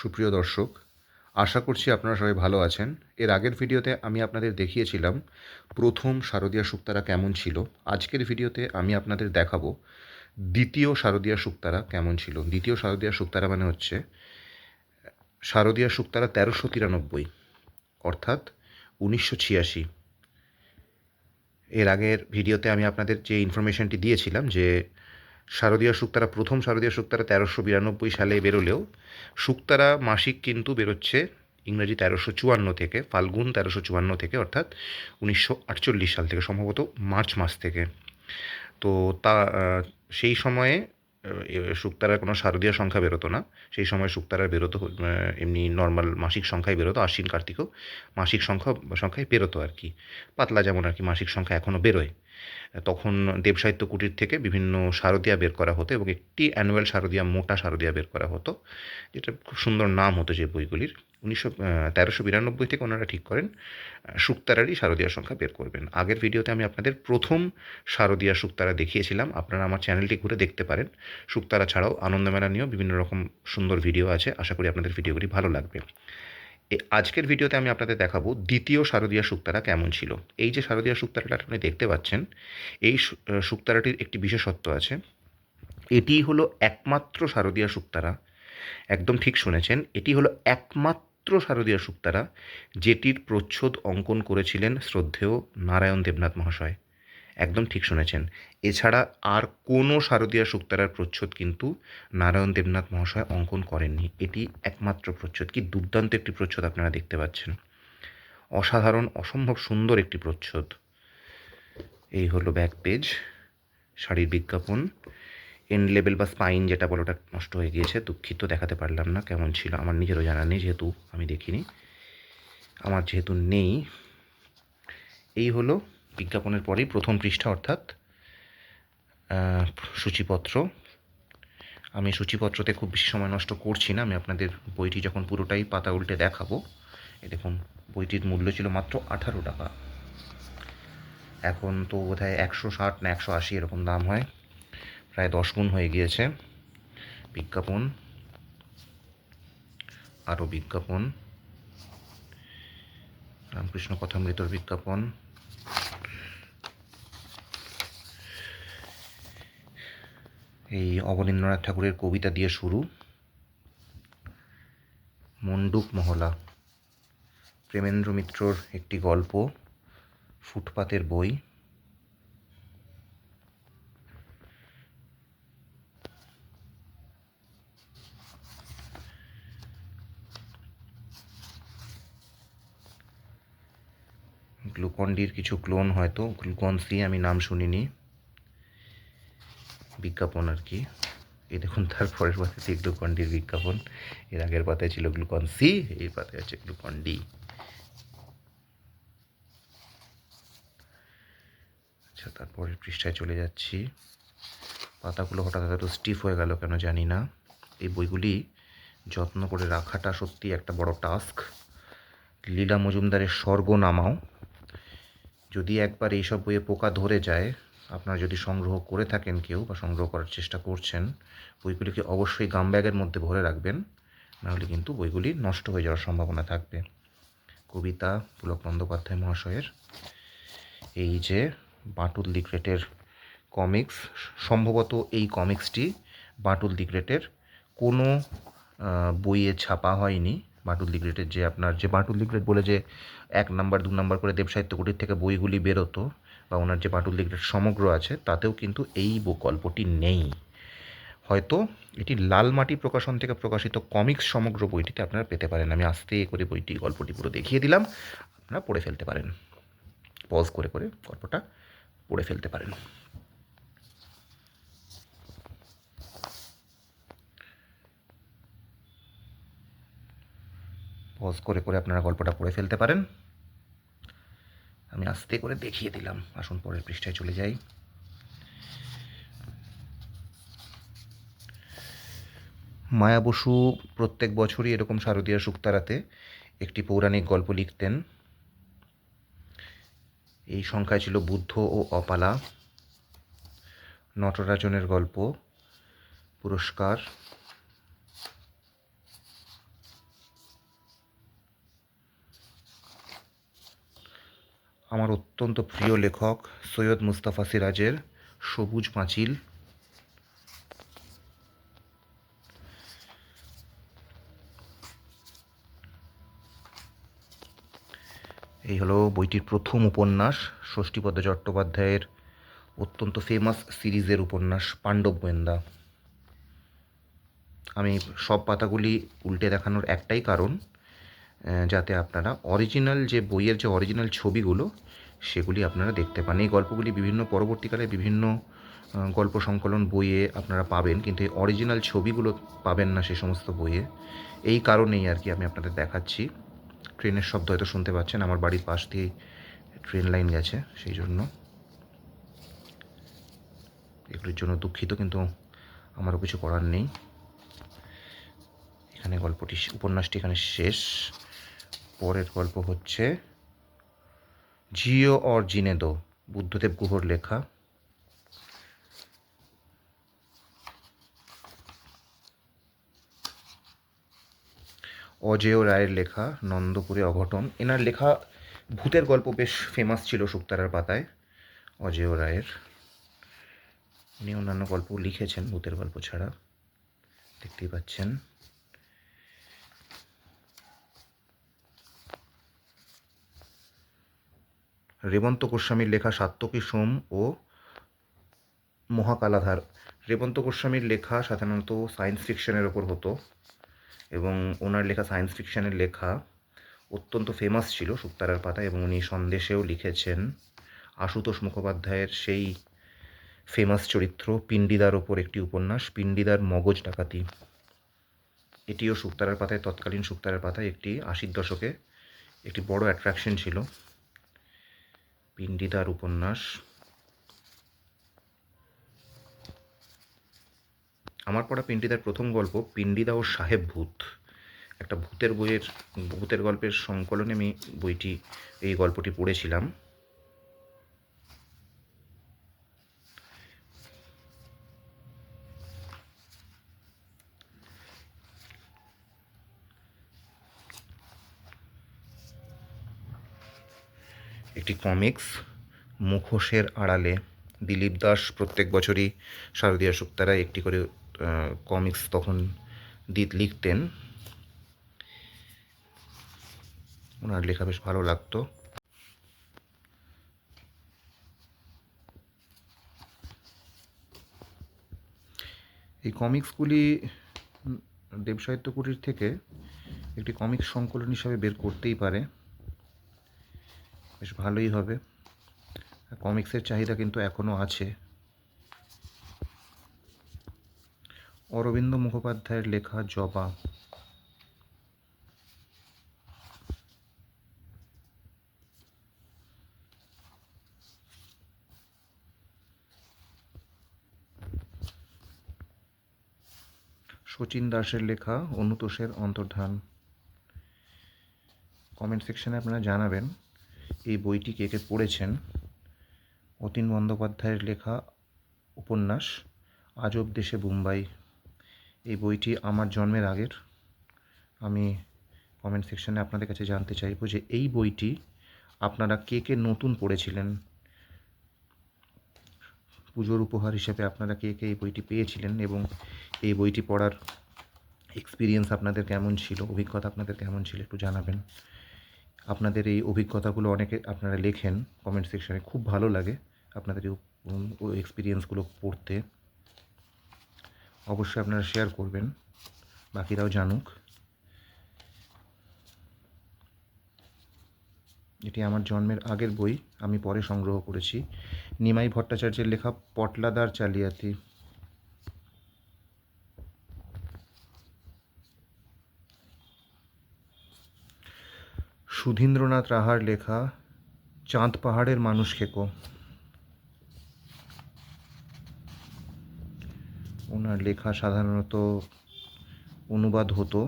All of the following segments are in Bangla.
সুপ্রিয় দর্শক, আশা করছি আপনারা সবাই ভালো আছেন। এর আগের ভিডিওতে আমি আপনাদের দেখিয়েছিলাম প্রথম শারদীয়া শুক্তারা কেমন ছিল। আজকের ভিডিওতে আমি আপনাদের দেখাবো দ্বিতীয় শারদীয়া শুক্তারা কেমন ছিল। দ্বিতীয় শারদীয়া শুক্তারা মানে হচ্ছে শারদীয়া শুক্তারা ১৩৯৩, অর্থাৎ ১৯৮৬। এর আগের ভিডিওতে আমি আপনাদের যে ইনফরমেশনটি দিয়েছিলাম যে শারদীয়া শুক্তারা প্রথম শারদীয়া শুক্তারা ১৩৯২ সালে বেরোলেও শুক্তারা মাসিক কিন্তু বেরোচ্ছে ইংরাজি ১৩৫৪ থেকে, ফাল্গুন ১৩৫৪ থেকে, অর্থাৎ ১৯৪৮ সাল থেকে, সম্ভবত মার্চ মাস থেকে। তো তা সেই সময়ে শুক্তারার কোনো শারদীয় সংখ্যা বেরোতো না। সেই সময় শুক্তারার বেরোতো এমনি নর্মাল মাসিক সংখ্যায় বেরোতো। আশ্বিন কার্তিকও মাসিক সংখ্যায় বেরোতো আর কি, পাতলা যেমন আর কি মাসিক সংখ্যা এখনও বেরোয়। তখন দেবসাহিত্য কুটির থেকে বিভিন্ন শারদীয়া বের করা হতো এবং একটি অ্যানুয়াল শারদীয়া, মোটা শারদীয়া বের করা হতো, যেটা খুব সুন্দর নাম হতো যে বইগুলির। ১৩৯২ থেকে ওনারা ঠিক করেন শুক্তারারই শারদীয়া সংখ্যা বের করবেন। আগের ভিডিওতে আমি আপনাদের প্রথম শারদীয়া শুক্তারা দেখিয়েছিলাম, আপনারা আমার চ্যানেলটি ঘুরে দেখতে পারেন। শুক্তারা ছাড়াও আনন্দমেলা নিয়েও বিভিন্ন রকম সুন্দর ভিডিও আছে, আশা করি আপনাদের ভিডিওগুলি ভালো লাগবে। আজকের ভিডিওতে আমি আপনাদের দেখাবো দ্বিতীয় শারদীয়া শুক্তারা কেমন ছিল। এই যে শারদীয়া শুক্তারাটা আপনি দেখতে পাচ্ছেন, এই শুক্তারাটির একটি বিশেষত্ব আছে। এটি হলো একমাত্র শারদীয়া শুক্তারা, একদম ঠিক শুনেছেন, এটি হলো একমাত্র শারদীয়া শুক্তারা যেটির প্রচ্ছদ অঙ্কন করেছিলেন শ্রদ্ধেয় নারায়ণ দেবনাথ মহাশয়। একদম ঠিক শুনেছেন। এছাড়া আর কোনো শারদীয়া শুক্তারার প্রচ্ছদ কিন্তু নারায়ণ দেবনাথ মহাশয় অঙ্কন করেননি। এটি একমাত্র প্রচ্ছদ। কি দুর্দান্ত একটি প্রচ্ছদ আপনারা দেখতে পাচ্ছেন, অসাধারণ, অসম্ভব সুন্দর একটি প্রচ্ছদ। এই হলো ব্যাক পেজ, শাড়ির বিজ্ঞাপন। এন্ড লেবেল বা স্পাইন যেটা বলে ওটা নষ্ট হয়ে গিয়েছে, দুঃখিত, দেখাতে পারলাম না। কেমন ছিল আমার নিজেরও জানা নেই, যেহেতু আমি দেখিনি, আমার যেহেতু নেই। এই হলো বিজ্ঞাপনের পরেই প্রথম পৃষ্ঠা, অর্থাৎ সূচিপত্র। আমি সূচিপত্রতে খুব বেশি সময় নষ্ট করছি না, আমি আপনাদের বইটি যখন পুরোটাই পাতা উল্টে দেখাবো। এই দেখুন, বইটির মূল্য ছিল মাত্র ১৮ টাকা। এখন তো বোধহয় ১৬০ না ১৮০ এরকম দাম হয়, প্রায় ১০ গুণ হয়ে গিয়েছে। বিজ্ঞাপন, আরও বিজ্ঞাপন, রামকৃষ্ণ কথামৃতর বিজ্ঞাপন। এই অবনীন্দ্রনাথ ঠাকুরের কবিতা দিয়ে শুরু। মণ্ডুক মহলা, প্রেমেন্দ্র মিত্রর একটি গল্প, ফুটপাতের বই। গ্লুকন-ডির কিছু ক্লোন, হয়তো গ্লুকন-সি, আমি নাম শুনিনি। বিজ্ঞাপন আর কি। এই দেখুন, তারপরের পাতাতে গ্লুকন-ডির বিজ্ঞাপন। এর আগের পাতায় ছিল গ্লুকন-সি, এই পাতায় আছে গ্লুকন-ডি। আচ্ছা, তারপরের পৃষ্ঠায় চলে যাচ্ছি। পাতাগুলো হঠাৎ এত স্টিফ হয়ে গেল কেন জানি না। এই বইগুলি যত্ন করে রাখাটা সত্যি একটা বড় টাস্ক। লীলা মজুমদারের স্বর্গ নামাও, যদি একবার এইসব বইয়ে পোকা ধরে যায়, আপনারা যদি সংগ্রহ করে থাকেন কেউ বা সংগ্রহ করার চেষ্টা করছেন, বইগুলিকে অবশ্যই গাম ব্যাগের মধ্যে ভরে রাখবেন, নাহলে কিন্তু বইগুলি নষ্ট হয়ে যাওয়ার সম্ভাবনা থাকবে। কবিতা পুলক বন্দ্যোপাধ্যায় মহাশয়ের। এই যে বাঁটুল দি গ্রেটের কমিক্স, সম্ভবত এই কমিক্সটি বাঁটুল দি গ্রেটের কোনো বইয়ে ছাপা হয়নি। বাঁটুল দি গ্রেটের যে আপনার যে বাঁটুল দি গ্রেট বলে যে ১ নাম্বার ২ নাম্বার করে দেবসাহিত্য কুটির থেকে বইগুলি বেরোতো, বা ওনার যে বাঁটুল দি গ্রেট সমগ্র আছে, তাতেও কিন্তু এই গল্পটি নেই। হয়তো এটি লালমাটি প্রকাশন থেকে প্রকাশিত কমিক্স সমগ্র বইটিতে আপনারা পেতে পারেন। আমি আস্তে করে গল্পটি পুরো দেখিয়ে দিলাম, আপনারা পড়ে ফেলতে পারেন, পজ করে করে গল্পটা পড়ে ফেলতে পারেন। পজ করে করে আপনারা গল্পটা পড়ে ফেলতে পারেন। আমি আস্তে করে দেখিয়ে দিলাম। আসুন পরের পৃষ্ঠায় চলে যাই। মায়া বসু প্রত্যেক বছরই এরকম শারদীয়া শুক্তারাতে একটি পৌরাণিক গল্প লিখতেন। এই সংখ্যায় ছিল বুদ্ধ ও অপালা, নটরাজনের গল্প, পুরস্কার, আমার অত্যন্ত প্রিয় লেখক সৈয়দ মুস্তাফা সিরাজের সবুজ পাঁচিল। এই হলো বইটির প্রথম উপন্যাস, ষষ্ঠীপদ চট্টোপাধ্যায়ের অত্যন্ত ফেমাস সিরিজের উপন্যাস পাণ্ডব গোয়েন্দা। আমি সব পাতাগুলি উল্টে দেখানোর একটাই কারণ, যাতে আপনারা অরিজিনাল যে বইয়ের যে অরিজিনাল ছবিগুলো সেগুলি আপনারা দেখতে পান। এই গল্পগুলি বিভিন্ন পরবর্তীকালে বিভিন্ন গল্প সংকলন বইয়ে আপনারা পাবেন, কিন্তু এই অরিজিনাল ছবিগুলো পাবেন না সে সমস্ত বইয়ে। এই কারণেই আর কি আমি আপনাদের দেখাচ্ছি। ট্রেনের শব্দ হয়তো শুনতে পাচ্ছেন, আমার বাড়ির পাশ দিয়ে ট্রেন লাইন গেছে, সেই জন্য এগুলির জন্য দুঃখিত, কিন্তু আমারও কিছু করার নেই। এখানে গল্পটি উপন্যাসটি এখানে শেষ। পরের গল্প হচ্ছে জিও অর জিনে দো, বুদ্ধদেব গুহর লেখা। অজেয় রায়ের লেখা নন্দপুরে অঘটন। এনার লেখা ভূতের গল্প বেশ ফেমাস ছিল শুকতারার পাতায়, অজেয় রায়ের। উনি অন্যান্য গল্প লিখেছেন ভূতের গল্প ছাড়া, দেখতেই পাচ্ছেন। রেবন্ত গোস্বামীর লেখা সাত্যকী সোম ও মহাকালাধার। রেবন্ত গোস্বামীর লেখা সাধারণত সায়েন্স ফিকশনের ওপর হতো, এবং ওনার লেখা সায়েন্স ফিকশনের লেখা অত্যন্ত ফেমাস ছিল শুকতারার পাতায়, এবং উনি সন্দেশেও লিখেছেন আশুতোষ মুখোপাধ্যায়ের সেই ফেমাস চরিত্র পিণ্ডিদার ওপর একটি উপন্যাস, পিণ্ডিদার মগজ ডাকাতি। এটিও শুকতারার পাতায়, তৎকালীন শুকতারার পাতায় একটি 80-র দশকে একটি বড় অ্যাট্রাকশন ছিল, পিণ্ডিদার উপন্যাস। আমার পড়া পিণ্ডিদার প্রথম গল্প পিণ্ডিদা ও সাহেব ভূত, একটা ভূতের গল্পের সংকলনে আমি এই গল্পটি পড়েছিলাম। একটি কমিক্স মুখোশের আড়ালে। দিলীপ দাস প্রত্যেক বছরই শারদীয়া শুকতারায় একটি করে কমিক্স তখন লিখতেন। ওনার লেখা বেশ ভালো লাগতো। এই কমিক্সগুলি দেব সাহিত্য কুটির থেকে একটি কমিক্স সংকলন হিসাবে বের করতেই পারে, বেশ ভালোই হবে। কমিক্সের চাহিদা কিন্তু এখনও আছে। অরবিন্দ মুখোপাধ্যায়ের লেখা জবা। শচীন দাসের লেখা অনুতোষের অন্তর্ধান। কমেন্ট সেকশনে আপনারা জানাবেন এই বইটি কে কে পড়েছেন। অতীন বন্দ্যোপাধ্যায়ের লেখা উপন্যাস আজব দেশে মুম্বাই। এই বইটি আমার জন্মের আগের। আমি কমেন্ট সেকশনে আপনাদের কাছে জানতে চাইব যে এই বইটি আপনারা কে কে নতুন পড়েছিলেন, পুজোর উপহার হিসেবে আপনারা কে কে এই বইটি পেয়েছিলেন, এবং এই বইটি পড়ার এক্সপিরিয়েন্স আপনাদের কেমন ছিল, অভিজ্ঞতা আপনাদের কেমন ছিল, একটু জানাবেন। আপনাদের এই অভিজ্ঞতাগুলো অনেকে আপনারা লেখেন কমেন্ট সেকশনে, খুব ভালো লাগে আপনাদের এই এক্সপিরিয়েন্সগুলো পড়তে। অবশ্যই আপনারা শেয়ার করবেন, বাকিরাও জানুক। এটি আমার জন্মের আগের বই, আমি পরে সংগ্রহ করেছি। নিমাই ভট্টাচার্যের লেখা পটলাদার চালিয়াতি। সুধীন্দ্রনাথ রাহার লেখা চাঁদ পাহাড়ের মানুষ খেকো। ওনার লেখা সাধারণত অনুবাদ হতো।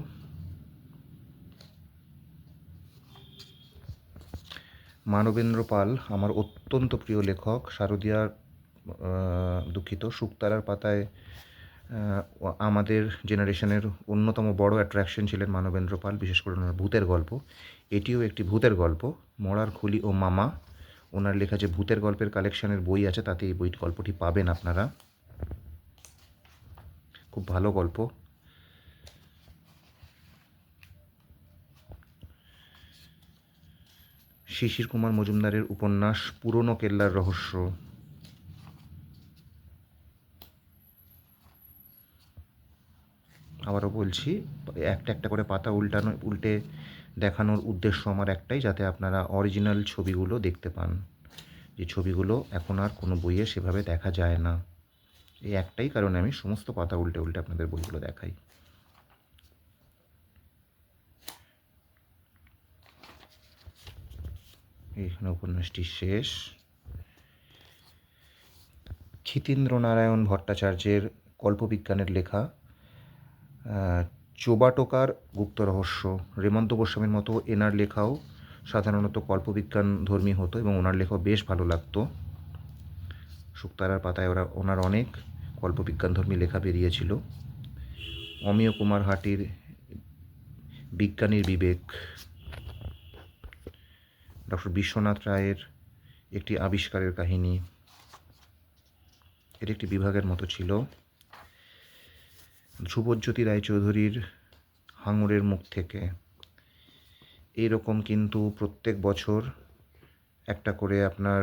মানবেন্দ্র পাল আমার অত্যন্ত প্রিয় লেখক, শারদীয়ার শুকতারার পাতায় আমাদের জেনারেশনের অন্যতম বড় অ্যাট্রাকশন ছিলেন মানবেন্দ্র পাল, বিশেষ করে ওনার ভূতের গল্প। এটিও একটি ভূতের গল্প, মরার খুলি ও মামা। ওনার লেখা যে ভূতের গল্পের কালেকশনের বই আছে তাতে এই গল্পটি পাবেন আপনারা। খুব ভালো গল্প। শিশির কুমার মজুমদারের উপন্যাস পুরনো কেল্লার রহস্য। আবারও বলছি, একটা একটা করে পাতা উল্টে দেখানোর উদ্দেশ্য আমার একটাই, যাতে আপনারা অরিজিনাল ছবিগুলো দেখতে পান, যে ছবিগুলো এখন আর কোনো বইয়ে সেভাবে দেখা যায় না। এই একটাই কারণে আমি সমস্ত পাতা উল্টে উল্টে আপনাদের বইগুলো দেখাই। এখানে উপন্যাসটি শেষ। ক্ষিতীন্দ্রনারায়ণ ভট্টাচার্যের কল্পবিজ্ঞানের লেখা চোবাটোকার গুপ্ত রহস্য। রেমন্ত গোস্বামীর মতো এনার লেখাও সাধারণত কল্পবিজ্ঞান ধর্মী হতো এবং ওনার লেখাও বেশ ভালো লাগতো। শুকতারার পাতায় ওনার অনেক কল্পবিজ্ঞান ধর্মী লেখা বেরিয়েছিল। অমিয় কুমার হাটির বিজ্ঞানীর বিবেক। ডক্টর বিশ্বনাথ রায়ের একটি আবিষ্কারের কাহিনী, এটি একটি বিভাগের মতো ছিল। ধ্রুবজ্যোতি রায়চৌধুরীর হাঙরের মুখ থেকে। এইরকম কিন্তু প্রত্যেক বছর একটা করে আপনার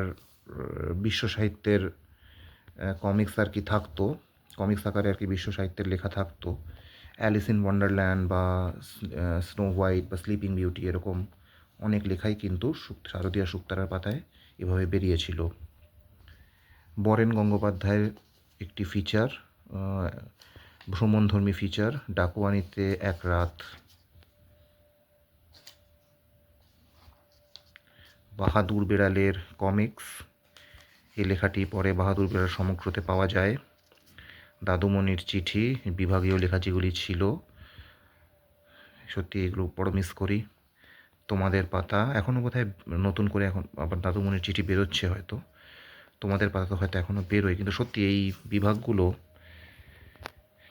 বিশ্ব সাহিত্যের কমিক্স আর কি থাকতো, কমিক্স আকারে আর কি বিশ্ব সাহিত্যের লেখা থাকতো। অ্যালিস ইন ওয়ান্ডারল্যান্ড বা স্নো হোয়াইট বা স্লিপিং বিউটি, এরকম অনেক লেখাই কিন্তু শারদীয়া শুকতারার পাতায় এভাবে বেরিয়েছিল। বরেন গঙ্গোপাধ্যায়ের একটি ফিচার, ভ্রমণধর্মী ফিচার, ডাকুয়ানিতে এক রাত। বাহাদুর বেড়ালের কমিক্স, এই লেখাটি পরে বাহাদুর বেড়াল সমগ্রতে পাওয়া যায়। দাদুমণির চিঠি, বিভাগীয় লেখা যেগুলি ছিল, সত্যি এগুলো বড় মিস করি। তোমাদের পাতা, এখনও বোধহয় নতুন করে এখন আবার দাদুমণির চিঠি বেরোচ্ছে হয়তো, তোমাদের পাতা তো হয়তো এখনও বেরোয়, কিন্তু সত্যি এই বিভাগগুলো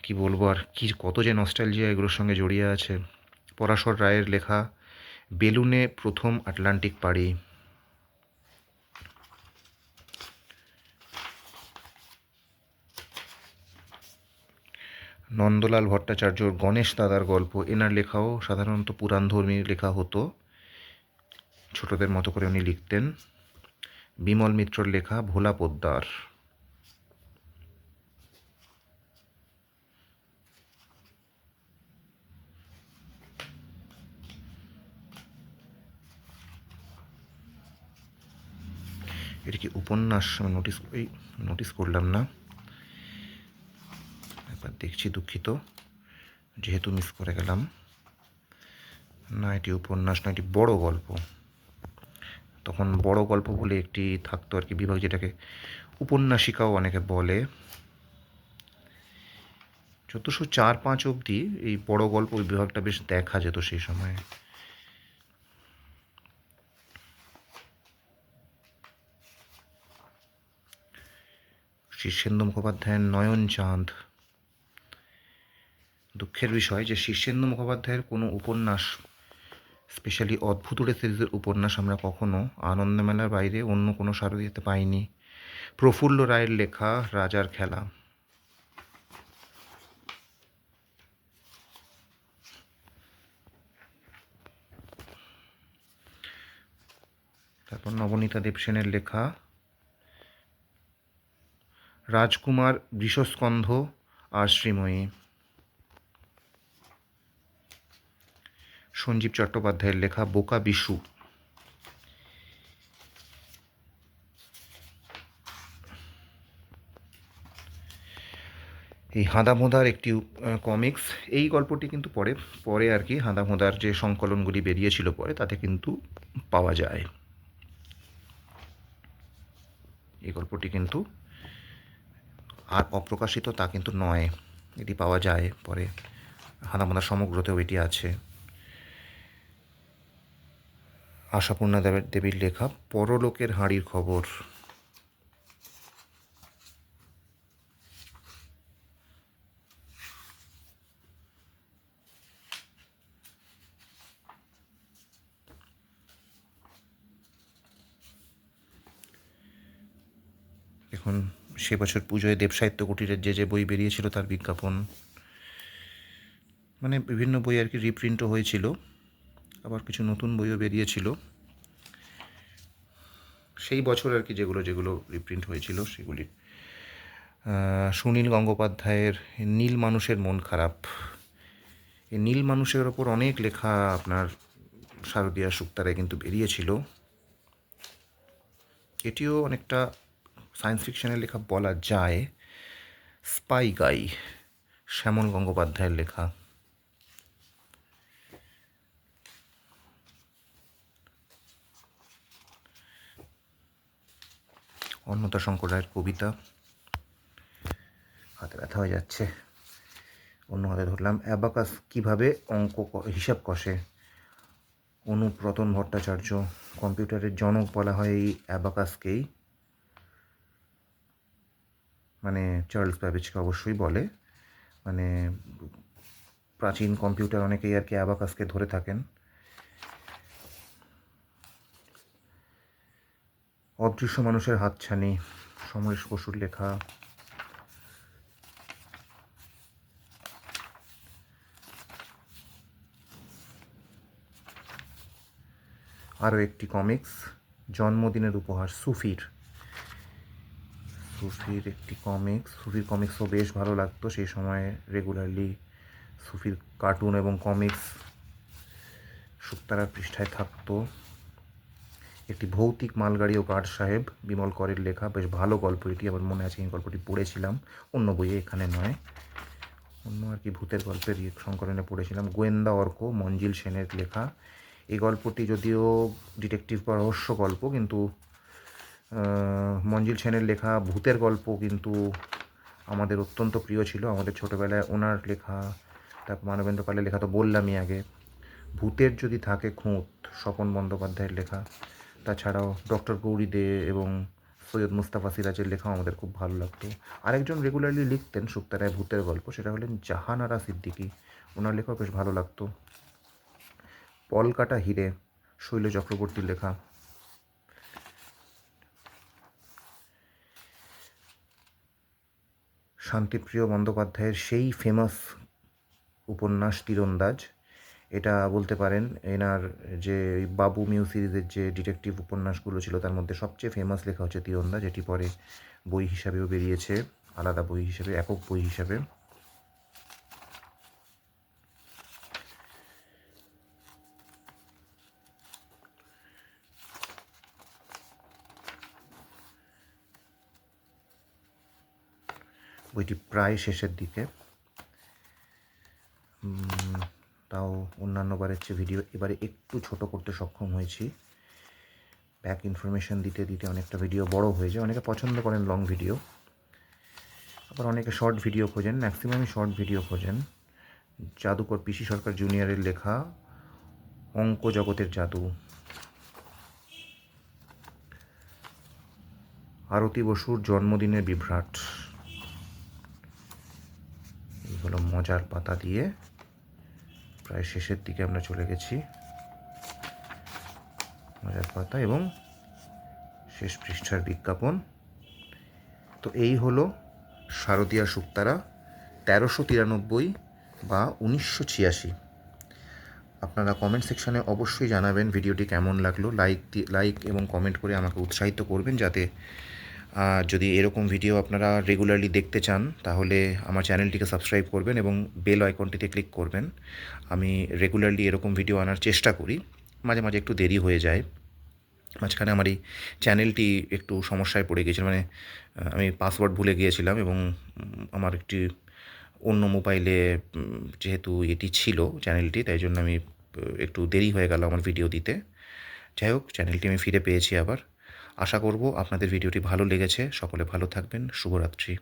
কি বলবো আর, কি কত যে নস্টালজিয়া এগুলোর সঙ্গে জড়িয়ে আছে। পরাশর রায়ের লেখা বেলুনে প্রথম আটলান্টিক পাড়ি। নন্দলাল ভট্টাচার্যর গণেশ দাদার গল্প, এনার লেখাও সাধারণত পুরাণধর্মী লেখা হতো, ছোটদের মতো করে উনি লিখতেন। বিমল মিত্রর লেখা ভোলা পোদ্দার। এটা কি উপন্যাস? নোটিস করলাম না, একবার দেখছি, দুঃখিত যেহেতু মিস করে গেলাম। না, এটি উপন্যাস না, এটি বড় গল্প। তখন বড় গল্প বলে একটি থাকতো আর কি বিভাগ, যেটাকে উপন্যাসিকাও অনেকে বলে। 1404-5 অবধি এই বড় গল্প বিভাগটা বেশ দেখা যেত সেই সময়। শীর্ষেন্দু মুখোপাধ্যায়ের নয়ন চাঁদ। দুঃখের বিষয় যে শীর্ষেন্দু মুখোপাধ্যায়ের কোনো উপন্যাস, স্পেশালি অদ্ভুতুড়ে সিরিজের উপন্যাস, আমরা কখনো আনন্দমেলার বাইরে অন্য কোনো শারদীয়াতে পাইনি। প্রফুল্ল রায়ের লেখা রাজার খেলা। তারপর নবনীতা দেবসেনের লেখা রাজকুমার, বৃষস্কন্ধ আর শ্রীময়ী। সঞ্জীব চট্টোপাধ্যায়ের লেখা বোকা বিশু। এই হাঁদামোদার একটি কমিক্স, এই গল্পটি কিন্তু পরে পরে আর কি হাঁদামোদার যে সংকলনগুলি বেরিয়েছিল পরে তাতে কিন্তু পাওয়া যায়। এই গল্পটি কিন্তু আর অপ্রকাশিত তা কিন্তু নয়, এটি পাওয়া যায় পরে, হাঁদামোদার সমগ্রতেও এটি আছে। আশাপূর্ণা দেবীর লেখা পরলোকের হাঁড়ির খবর। দেখুন, সে বছর পুজোয় দেবসাহিত্য কুটিরের যে বই বেরিয়েছিল তার বিজ্ঞাপন, মানে বিভিন্ন বই আর কি রিপ্রিন্টও হয়েছিল, আবার কিছু নতুন বইও বেরিয়েছিল সেই বছর আর কি, যেগুলো রিপ্রিন্ট হয়েছিল সেগুলি। সুনীল গঙ্গোপাধ্যায়ের নীল মানুষের মন খারাপ, এই নীল মানুষের ওপর অনেক লেখা আপনার শারদীয়া শুক্তারায় কিন্তু বেরিয়েছিল। এটিও অনেকটা সায়েন্স ফিকশনের লেখা বলা যায়। স্পাই গাই, শ্যামল গঙ্গোপাধ্যায়ের লেখা। অন্নদা শঙ্কর রায়ের কবিতা। হাতে ব্যথা হয়ে যাচ্ছে, অন্য হাতে ধরলাম। অ্যাবাকাস কিভাবে হিসাব কষে, অনুপ রতন ভট্টাচার্য। কম্পিউটারের জনক বলা হয় এই অ্যাবাকাসকেই, মানে চার্লস ব্যাবেজকে অবশ্যই বলে। মানে প্রাচীন কম্পিউটার অনেকেই আর কি অ্যাবাকাসকে ধরে থাকেন। অদৃশ্য মানুষের হাতছানি, সমরেশ বসুর লেখা। আরও একটি কমিক্স, জন্মদিনের উপহার, সুফির একটি কমিক্স। সুফির কমিক্সও বেশ ভালো লাগতো সেই সময়ে। রেগুলারলি সুফির কার্টুন এবং কমিক্স শুক্তারার পৃষ্ঠায় থাকতো। একটি ভৌতিক মালগাড়ি ও কাঠ সাহেব, বিমল করের লেখা, বেশ ভালো গল্প এটি। আমার মনে আছে এই গল্পটি পড়েছিলাম, অন্য বইয়ে, এখানে নয়, অন্য আর কি ভূতের গল্পের সংকলনে পড়েছিলাম। গোয়েন্দা অর্ক, মঞ্জিল সেনের লেখা। এই গল্পটি যদিও ডিটেকটিভ বা রহস্য গল্প, কিন্তু মঞ্জিল সেনের লেখা ভূতের গল্প কিন্তু আমাদের অত্যন্ত প্রিয় ছিল। আমাদের ছোটোবেলায় ওনার লেখা, তারপর মানবেন্দ্র পালের লেখা তো বললামই আগে। ভূতের যদি থাকে খুঁত, স্বপন বন্দ্যোপাধ্যায়ের লেখা। তাছাড়াও ডক্টর গৌরী দে এবং সৈয়দ মুস্তাফা সিরাজের লেখাও আমাদের খুব ভালো লাগতো। আরেকজন রেগুলারলি লিখতেন শুক্তারায় ভূতের গল্প, সেটা হলেন জাহানারা সিদ্দিকী, ওনার লেখাও বেশ ভালো লাগতো। পলকাটা হিরে, শৈল চক্রবর্তীর লেখা। শান্তিপ্রিয় বন্দ্যোপাধ্যায়ের সেই ফেমাস উপন্যাস তীরন্দাজ, এটা বলতে পারেন এনার যে বাবু মিউ সিরিজের যে ডিটেকটিভ উপন্যাসগুলো ছিল তার মধ্যে সবচেয়ে ফেমাস লেখা হচ্ছে তীরন্দাজ, যেটি পরে বই হিসাবেও বেরিয়েছে, আলাদা বই হিসাবে, একক বই হিসাবে। বইটি প্রায় শেষের দিকে, তাও অন্যান্য বারের চেয়ে ভিডিও এবারে একটু ছোট করতে সক্ষম হয়েছি। ব্যাক ইনফরমেশন দিতে দিতে অনেকটা ভিডিও বড় হয়ে যায়। অনেকে পছন্দ করেন লং ভিডিও, আবার অনেকে শর্ট ভিডিও খোঁজেন, ম্যাক্সিমামই শর্ট ভিডিও খোঁজেন। জাদুকর পিসি সরকার জুনিয়রের লেখা অঙ্ক জগতের জাদু। আরতি বসুর জন্মদিনের বিভ্রাট। এইগুলো মজার পাতা দিয়ে প্রায় শেষের দিকে আমরা চলে গেছি। মজার পাতা এবং শেষ পৃষ্ঠার বিজ্ঞাপন। তো এই হলো শারদীয়া শুক্তারা 1393 বা 1986। আপনারা কমেন্ট সেকশানে অবশ্যই জানাবেন ভিডিওটি কেমন লাগলো। লাইক এবং কমেন্ট করে আমাকে উৎসাহিত করবেন, যাতে যদি এরকম ভিডিও আপনারা রেগুলারলি দেখতে চান তাহলে আমার চ্যানেলটিকে সাবস্ক্রাইব করবেন এবং বেল আইকনটিতে ক্লিক করবেন। আমি রেগুলারলি এরকম ভিডিও আনার চেষ্টা করি, মাঝে মাঝে একটু দেরি হয়ে যায়। মাঝখানে আমার এই চ্যানেলটি একটু সমস্যায় পড়ে গিয়েছিল, মানে আমি পাসওয়ার্ড ভুলে গিয়েছিলাম এবং আমার একটি অন্য মোবাইলে যেহেতু এটি ছিল চ্যানেলটি, তাই জন্য আমি একটু দেরি হয়ে গেল আমার ভিডিও দিতে। যাই হোক, চ্যানেলটি আমি ফিরে পেয়েছি আবার। আশা করব আপনাদের ভিডিওটি ভালো লেগেছে। সকলে ভালো থাকবেন। শুভরাত্রি।